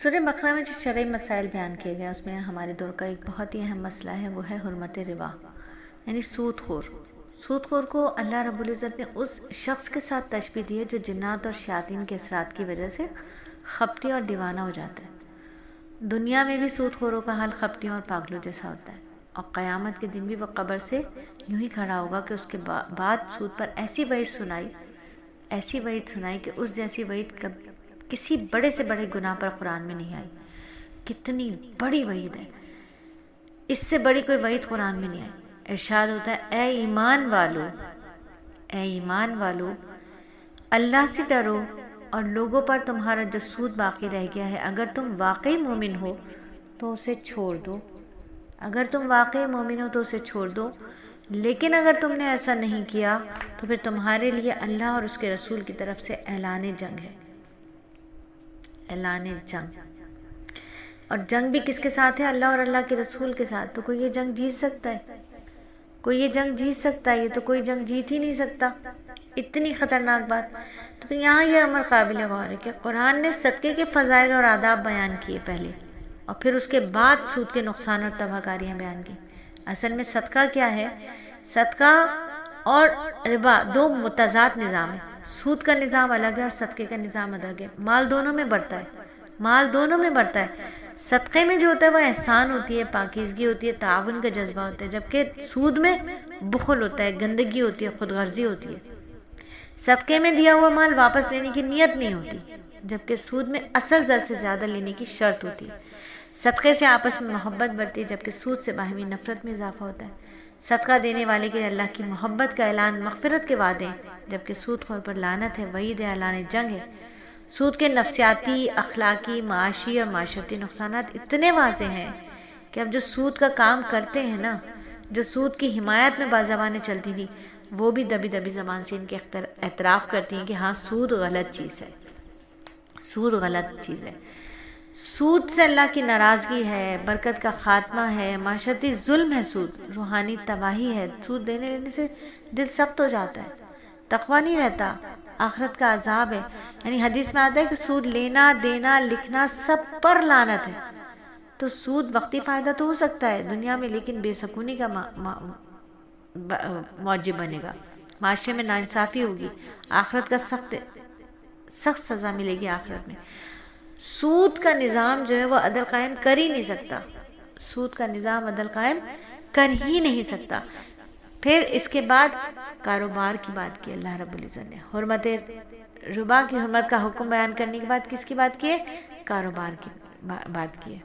سورہ بقرہ میں جو شرعی مسائل بیان کیے گئے اس میں ہمارے دور کا ایک بہت ہی اہم مسئلہ ہے، وہ ہے حرمت ربا، یعنی سود خور۔ سود خور کو اللہ رب العزت نے اس شخص کے ساتھ تشبیہ دی ہے جو جنات اور شیاطین کے اثرات کی وجہ سے خپتی اور دیوانہ ہو جاتا ہے۔ دنیا میں بھی سود خوروں کا حال خپتیوں اور پاگلوں جیسا ہوتا ہے، اور قیامت کے دن بھی وہ قبر سے یوں ہی کھڑا ہوگا کہ اس کے بعد سود پر ایسی وعید سنائی کہ اس جیسی وعید کسی بڑے سے بڑے گناہ پر قرآن میں نہیں آئی۔ کتنی بڑی وعید ہے، اس سے بڑی کوئی وعید قرآن میں نہیں آئی۔ ارشاد ہوتا ہے، اے ایمان والو اللہ سے ڈرو اور لوگوں پر تمہارا جو سود باقی رہ گیا ہے اگر تم واقعی مومن ہو تو اسے چھوڑ دو، لیکن اگر تم نے ایسا نہیں کیا تو پھر تمہارے لیے اللہ اور اس کے رسول کی طرف سے اعلان جنگ ہے۔ اور جنگ بھی کس کے ساتھ ہے؟ اللہ اور اللہ کے رسول کے ساتھ۔ تو کوئی یہ جنگ جیت سکتا ہے؟ یہ تو کوئی جنگ جیت ہی نہیں سکتا، اتنی خطرناک بات۔ تو پھر یہاں یہ امر قابل غور ہے کہ قرآن نے صدقے کے فضائل اور آداب بیان کیے پہلے، اور پھر اس کے بعد سود کے نقصان اور تباہ کاریاں بیان کی۔ اصل میں صدقہ کیا ہے؟ صدقہ اور ربا دو متضاد نظام ہے۔ سود کا نظام الگ ہے اور صدقے کا نظام الگ ہے۔ مال دونوں میں بڑھتا ہے۔ صدقے میں جو ہوتا ہے وہ احسان ہوتی ہے، پاکیزگی ہوتی ہے، تعاون کا جذبہ ہوتا ہے، جبکہ سود میں بخل ہوتا ہے، گندگی ہوتی ہے، خود غرضی ہوتی ہے۔ صدقے میں دیا ہوا مال واپس لینے کی نیت نہیں ہوتی، جبکہ سود میں اصل زر سے زیادہ لینے کی شرط ہوتی ہے۔ صدقے سے آپس میں محبت بڑھتی ہے، جبکہ سود سے باہمی نفرت میں اضافہ ہوتا ہے۔ صدقہ دینے والے کے لیے اللہ کی محبت کا اعلان، مغفرت کے وعدے، جبکہ سود خور پر لعنت ہے، وعید ہے، اعلان جنگ ہے۔ سود کے نفسیاتی، اخلاقی، معاشی اور معاشرتی نقصانات اتنے واضح ہیں کہ اب جو سود کا کام کرتے ہیں نا، جو سود کی حمایت میں بازبانیں چلتی تھی، وہ بھی دبی زبان سے ان کے اعتراف کرتی ہیں کہ ہاں سود غلط چیز ہے۔ سود سے اللہ کی ناراضگی ہے، برکت کا خاتمہ ہے، معاشرتی ظلم ہے، سود روحانی تباہی ہے۔ سود لینے سے دل سخت ہو جاتا ہے، تقویٰ نہیں رہتا، آخرت کا عذاب ہے۔ یعنی حدیث میں آتا ہے کہ سود لینا، دینا، لکھنا سب پر لعنت ہے۔ تو سود وقتی فائدہ تو ہو سکتا ہے دنیا میں، لیکن بے سکونی کا موجب بنے گا، معاشرے میں ناانصافی ہوگی، آخرت کا سخت سزا ملے گی آخرت میں۔ سود کا نظام جو ہے وہ عدل قائم کر ہی نہیں سکتا۔ پھر اس کے بعد کاروبار کی بات کی اللہ رب العزت نے، حرمت ربا کی حرمت کا حکم بیان کرنے کے بعد کس کی بات کی ہے؟ کاروبار کی بات کی ہے۔